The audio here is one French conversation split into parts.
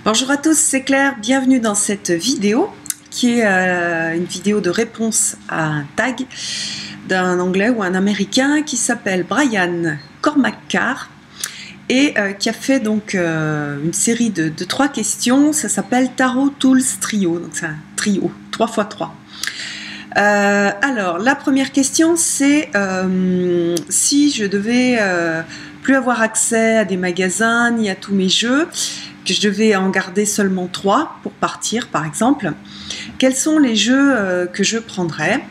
Bonjour à tous, c'est Claire, bienvenue dans cette vidéo qui est une vidéo de réponse à un tag d'un Anglais ou un Américain qui s'appelle Brian Cormack-Carr et qui a fait donc une série de 3 questions. Ça s'appelle Tarot Tools Trio, donc c'est un trio, 3x3. Alors la première question c'est si je devais plus avoir accès à des magasins ni à tous mes jeux, que je devais en garder seulement 3 pour partir par exemple, quels sont les jeux que je prendrais?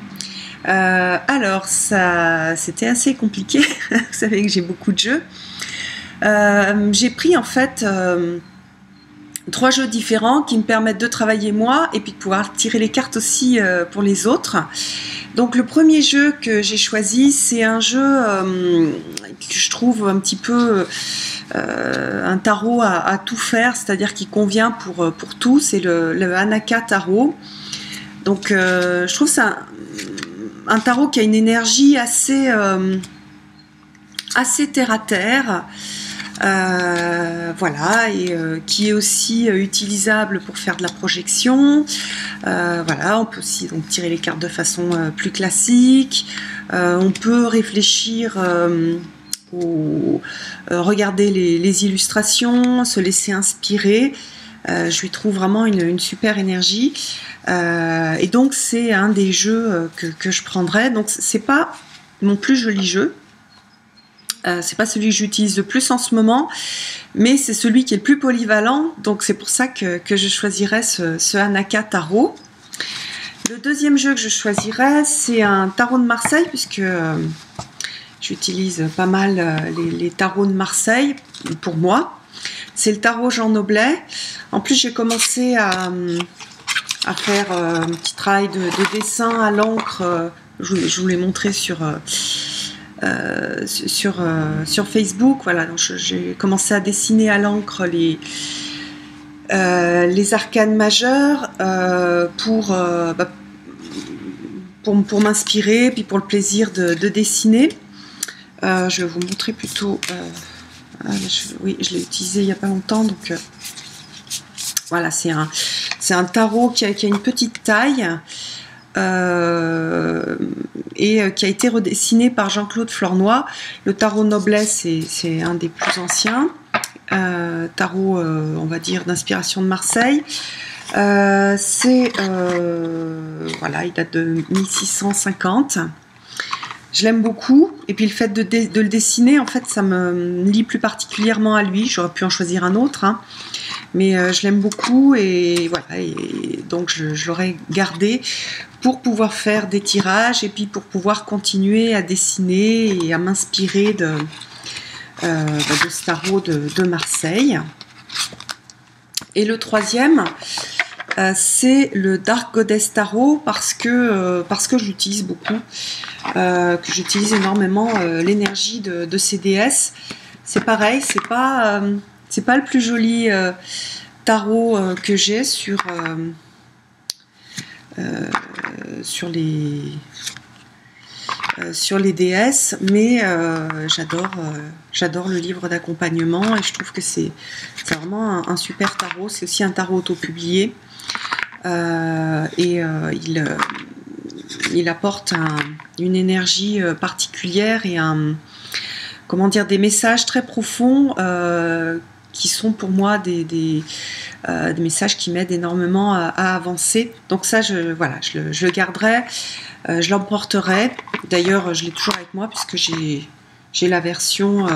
Alors ça c'était assez compliqué, vous savez que j'ai beaucoup de jeux. J'ai pris en fait 3 jeux différents qui me permettent de travailler moi et puis de pouvoir tirer les cartes aussi pour les autres. Donc le premier jeu que j'ai choisi, c'est un jeu que je trouve un petit peu un tarot à tout faire, c'est-à-dire qui convient pour tout, c'est le Anaka Tarot. Donc je trouve ça un tarot qui a une énergie assez terre à terre. Voilà, et qui est aussi utilisable pour faire de la projection. Voilà, on peut aussi donc tirer les cartes de façon plus classique. On peut réfléchir regarder les illustrations, se laisser inspirer. Je lui trouve vraiment une super énergie. Et donc c'est un des jeux que je prendrais. Donc c'est pas mon plus joli jeu. C'est pas celui que j'utilise le plus en ce moment, mais c'est celui qui est le plus polyvalent, donc c'est pour ça que je choisirais ce Anaka Tarot. Le deuxième jeu que je choisirais, c'est un tarot de Marseille, puisque j'utilise pas mal les tarots de Marseille pour moi. C'est le tarot Jean Noblet. En plus, j'ai commencé à faire un petit travail de dessin à l'encre. Je vous l'ai montré sur Facebook. Voilà, donc j'ai commencé à dessiner à l'encre les arcanes majeures pour m'inspirer, puis pour le plaisir de dessiner. Je vais vous montrer plutôt. Oui, je l'ai utilisé il n'y a pas longtemps, donc voilà, c'est un tarot qui a une petite taille. Et qui a été redessiné par Jean-Claude Flornoy. Le tarot Noblet, c'est un des plus anciens tarot, on va dire, d'inspiration de Marseille. Voilà, il date de 1650. Je l'aime beaucoup, et puis le fait de le dessiner, en fait, ça me lie plus particulièrement à lui. J'aurais pu en choisir un autre, hein. Mais je l'aime beaucoup, et voilà, et donc je l'aurais gardé pour pouvoir faire des tirages et puis pour pouvoir continuer à dessiner et à m'inspirer de ce tarot de Marseille. Et le troisième, c'est le Dark Goddess Tarot, parce que je l'utilise beaucoup, que j'utilise énormément l'énergie de ces déesses. C'est pareil, c'est pas le plus joli tarot que j'ai sur les déesses, mais j'adore le livre d'accompagnement, et je trouve que c'est vraiment un super tarot. C'est aussi un tarot auto-publié, et il apporte une énergie particulière et des messages très profonds qui sont pour moi des messages qui m'aident énormément à avancer. Donc ça, je le garderai, je l'emporterai. D'ailleurs, je l'ai toujours avec moi, puisque j'ai la version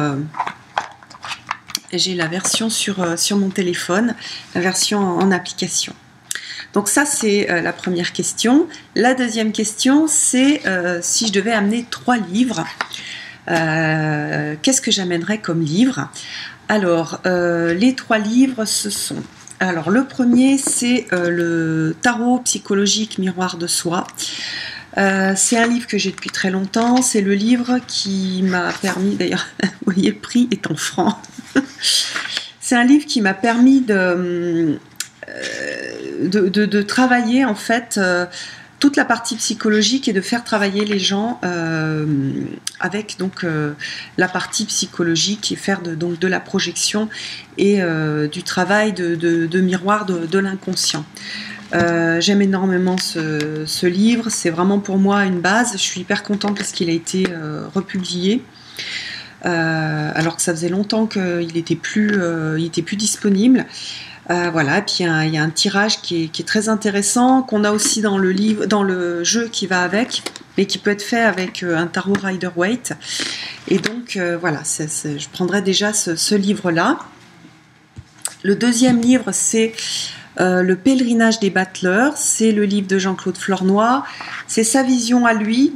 sur mon téléphone, la version en application. Donc ça, c'est la première question. La deuxième question, c'est si je devais amener 3 livres, qu'est-ce que j'amènerais comme livre? Alors, les 3 livres, ce sont... Alors, le premier, c'est le Tarot psychologique miroir de soi. C'est un livre que j'ai depuis très longtemps. C'est le livre qui m'a permis, d'ailleurs, vous voyez, le prix est en francs. C'est un livre qui m'a permis de travailler, en fait, toute la partie psychologique et de faire travailler les gens avec donc la partie psychologique et faire donc de la projection et du travail de miroir de l'inconscient. J'aime énormément ce livre, c'est vraiment pour moi une base. Je suis hyper contente parce qu'il a été republié. Alors que ça faisait longtemps qu'il n'était plus disponible. Voilà, et puis il y a un tirage qui est très intéressant, qu'on a aussi dans le livre, dans le jeu qui va avec, mais qui peut être fait avec un tarot Rider-Waite. Et donc voilà, je prendrai déjà ce livre-là. Le deuxième livre, c'est Le pèlerinage des battleurs. C'est le livre de Jean-Claude Flornoy. C'est sa vision à lui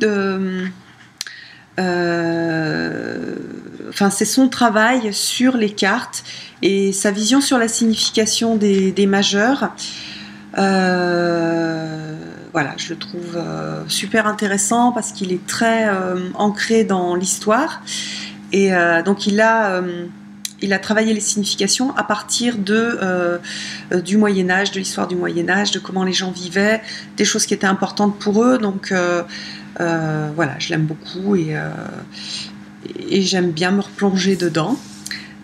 enfin, c'est son travail sur les cartes et sa vision sur la signification des majeurs. Voilà, je le trouve super intéressant parce qu'il est très ancré dans l'histoire. Et donc il a travaillé les significations à partir du Moyen-Âge, de l'histoire du Moyen-Âge, de comment les gens vivaient, des choses qui étaient importantes pour eux. Donc voilà, je l'aime beaucoup et j'aime bien me replonger dedans.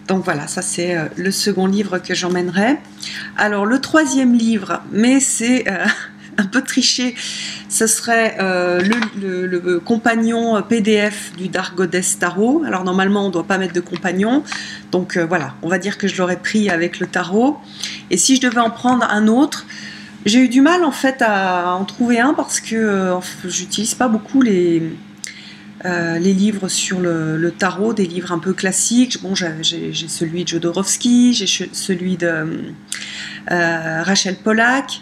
Donc voilà, ça c'est le second livre que j'emmènerai. Alors le troisième livre, mais c'est un peu triché, ce serait le compagnon PDF du Dark Goddess Tarot. Alors normalement on ne doit pas mettre de compagnon, donc voilà, on va dire que je l'aurais pris avec le tarot. Et si je devais en prendre un autre, j'ai eu du mal en fait à en trouver un parce que j'utilise pas beaucoup les livres sur le tarot, des livres un peu classiques. Bon, j'ai celui de Jodorowsky, j'ai celui de Rachel Pollack,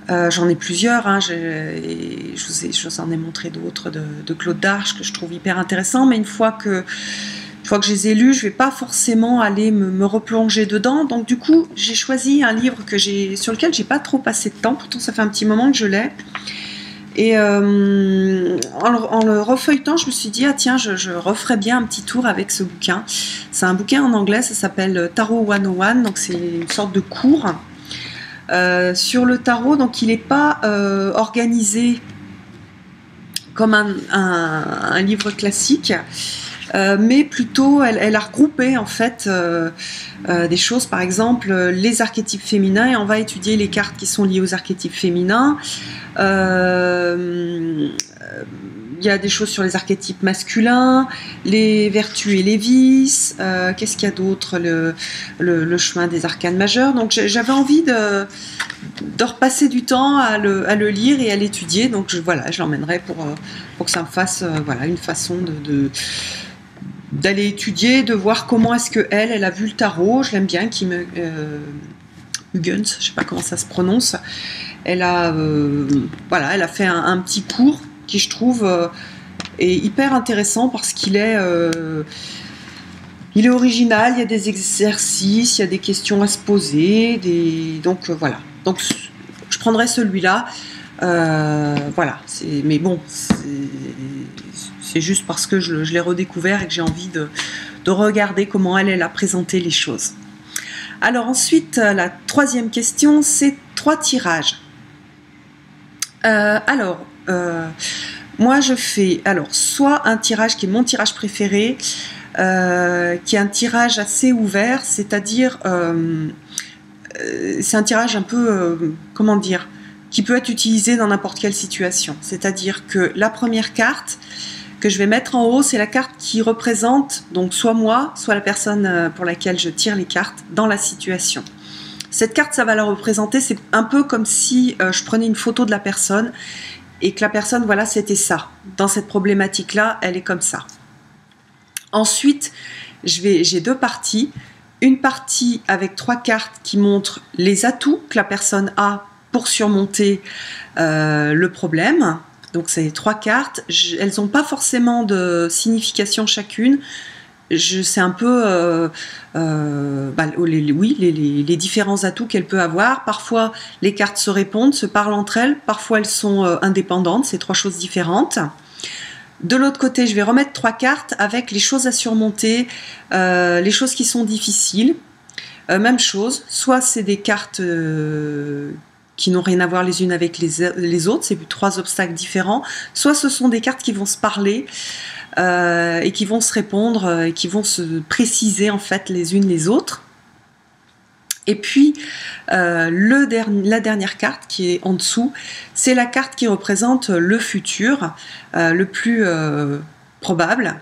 j'en ai plusieurs, hein, je vous en ai montré d'autres de Claude Darche que je trouve hyper intéressant, mais une fois que je les ai lus, je ne vais pas forcément aller me replonger dedans. Donc du coup, j'ai choisi un livre sur lequel j'ai pas trop passé de temps, pourtant ça fait un petit moment que je l'ai. Et en le refeuilletant, je me suis dit, ah tiens, je referais bien un petit tour avec ce bouquin. C'est un bouquin en anglais, ça s'appelle Tarot 101, donc c'est une sorte de cours sur le tarot. Donc il n'est pas organisé comme un livre classique, mais plutôt elle a regroupé en fait des choses, par exemple les archétypes féminins, et on va étudier les cartes qui sont liées aux archétypes féminins. Il y a des choses sur les archétypes masculins, les vertus et les vices, qu'est-ce qu'il y a d'autre, le chemin des arcanes majeurs. Donc j'avais envie de repasser du temps à le lire et à l'étudier, donc voilà, je l'emmènerai pour que ça me fasse voilà, une façon d'aller étudier, de voir comment est-ce que elle a vu le tarot. Je l'aime bien, Huggins, je sais pas comment ça se prononce. Elle a fait un petit cours qui, je trouve, est hyper intéressant parce qu'il est original. Il y a des exercices, il y a des questions à se poser, donc voilà. Donc je prendrai celui-là. Voilà. Mais bon, c'est juste parce que je l'ai redécouvert et que j'ai envie de regarder comment elle a présenté les choses. Alors ensuite, la troisième question, c'est 3 tirages. Moi je fais soit un tirage qui est mon tirage préféré, qui est un tirage assez ouvert, c'est-à-dire c'est un tirage un peu, comment dire, qui peut être utilisé dans n'importe quelle situation. C'est-à-dire que la première carte que je vais mettre en haut, c'est la carte qui représente donc soit moi, soit la personne pour laquelle je tire les cartes dans la situation. Cette carte, ça va la représenter, c'est un peu comme si je prenais une photo de la personne et que la personne, voilà, c'était ça. Dans cette problématique-là, elle est comme ça. Ensuite, j'ai 2 parties. Une partie avec 3 cartes qui montrent les atouts que la personne a pour surmonter le problème. Donc c'est 3 cartes, elles n'ont pas forcément de signification chacune. C'est un peu les différents atouts qu'elle peut avoir. Parfois les cartes se répondent, se parlent entre elles, parfois elles sont indépendantes, c'est 3 choses différentes. De l'autre côté, je vais remettre 3 cartes avec les choses à surmonter, les choses qui sont difficiles. Même chose, soit c'est des cartes qui n'ont rien à voir les unes avec les autres, c'est 3 obstacles différents, soit ce sont des cartes qui vont se parler et qui vont se répondre et qui vont se préciser en fait les unes les autres. Et puis la dernière carte qui est en dessous, c'est la carte qui représente le futur, le plus probable.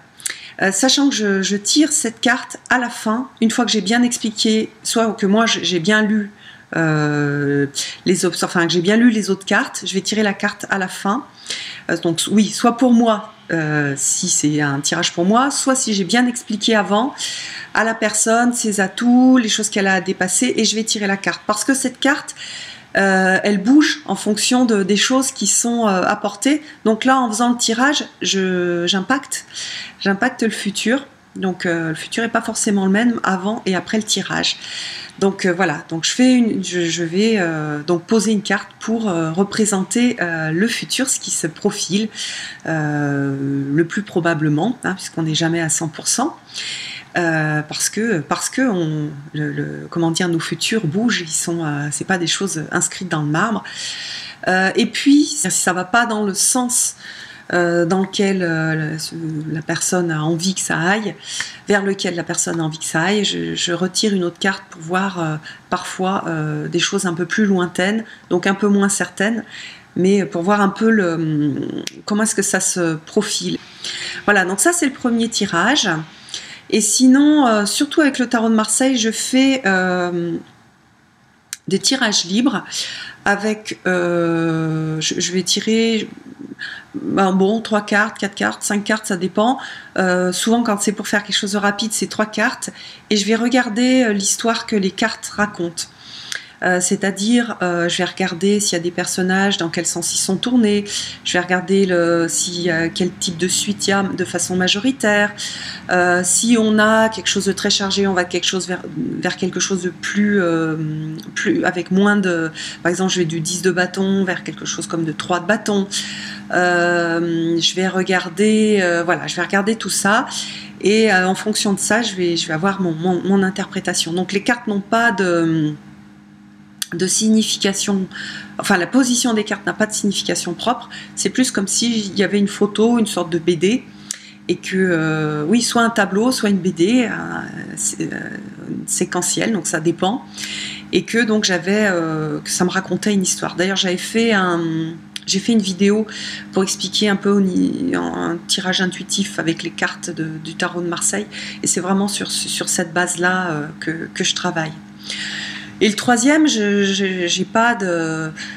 Sachant que je tire cette carte à la fin, une fois que j'ai bien expliqué, soit que moi j'ai bien lu que j'ai bien lu les autres cartes, je vais tirer la carte à la fin. Donc oui, soit pour moi, si c'est un tirage pour moi, soit si j'ai bien expliqué avant à la personne ses atouts, les choses qu'elle a à dépasser, et je vais tirer la carte. Parce que cette carte, elle bouge en fonction des choses qui sont apportées. Donc là, en faisant le tirage, j'impacte le futur. Donc le futur n'est pas forcément le même avant et après le tirage. Donc voilà, donc je vais donc poser une carte pour représenter le futur, ce qui se profile le plus probablement, hein, puisqu'on n'est jamais à 100%. Parce que comment dire, nos futurs bougent, c'est pas des choses inscrites dans le marbre. Et puis, si ça va pas dans le sens dans lequel la personne a envie que ça aille, vers lequel la personne a envie que ça aille, je retire une autre carte pour voir parfois des choses un peu plus lointaines, donc un peu moins certaines, mais pour voir un peu comment est-ce que ça se profile. Voilà, donc ça c'est le premier tirage. Et sinon, surtout avec le tarot de Marseille, je fais des tirages libres avec, je vais tirer 3 cartes, 4 cartes, 5 cartes, ça dépend. Souvent quand c'est pour faire quelque chose de rapide, c'est 3 cartes. Et je vais regarder l'histoire que les cartes racontent. C'est-à-dire, je vais regarder s'il y a des personnages, dans quel sens ils sont tournés, je vais regarder quel type de suite il y a de façon majoritaire, si on a quelque chose de très chargé, on va vers quelque chose de plus avec moins de, par exemple je vais du 10 de bâton vers quelque chose comme de 3 de bâton, je vais regarder tout ça. Et en fonction de ça, je vais avoir mon interprétation. Donc les cartes n'ont pas de signification, enfin la position des cartes n'a pas de signification propre, c'est plus comme s'il y avait une photo, une sorte de BD, et que, oui, soit un tableau, soit une BD, séquentielle, donc ça dépend, et que donc que ça me racontait une histoire. D'ailleurs j'ai fait une vidéo pour expliquer un peu un tirage intuitif avec les cartes du tarot de Marseille, et c'est vraiment sur cette base-là que je travaille. Et le troisième,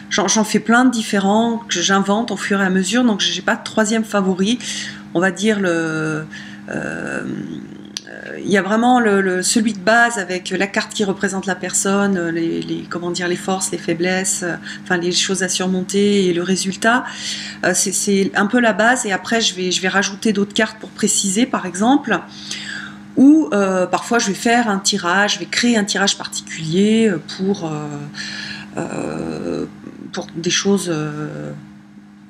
j'en fais plein de différents que j'invente au fur et à mesure, donc j'ai pas de troisième favori. On va dire il y a vraiment celui de base avec la carte qui représente la personne, les forces, les faiblesses, enfin les choses à surmonter et le résultat. C'est un peu la base, et après je vais rajouter d'autres cartes pour préciser, par exemple. Ou parfois je vais faire un tirage, je vais créer un tirage particulier pour des choses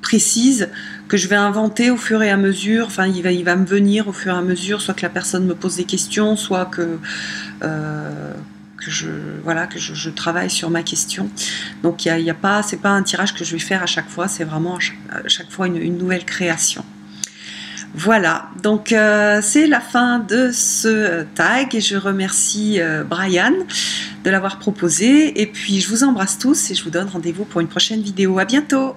précises que je vais inventer au fur et à mesure. Enfin, il va me venir au fur et à mesure, soit que la personne me pose des questions, soit que je travaille sur ma question. Donc c'est pas un tirage que je vais faire à chaque fois, c'est vraiment à chaque fois une nouvelle création. Voilà, donc c'est la fin de ce tag, et je remercie Brian de l'avoir proposé, et puis je vous embrasse tous et je vous donne rendez-vous pour une prochaine vidéo. À bientôt!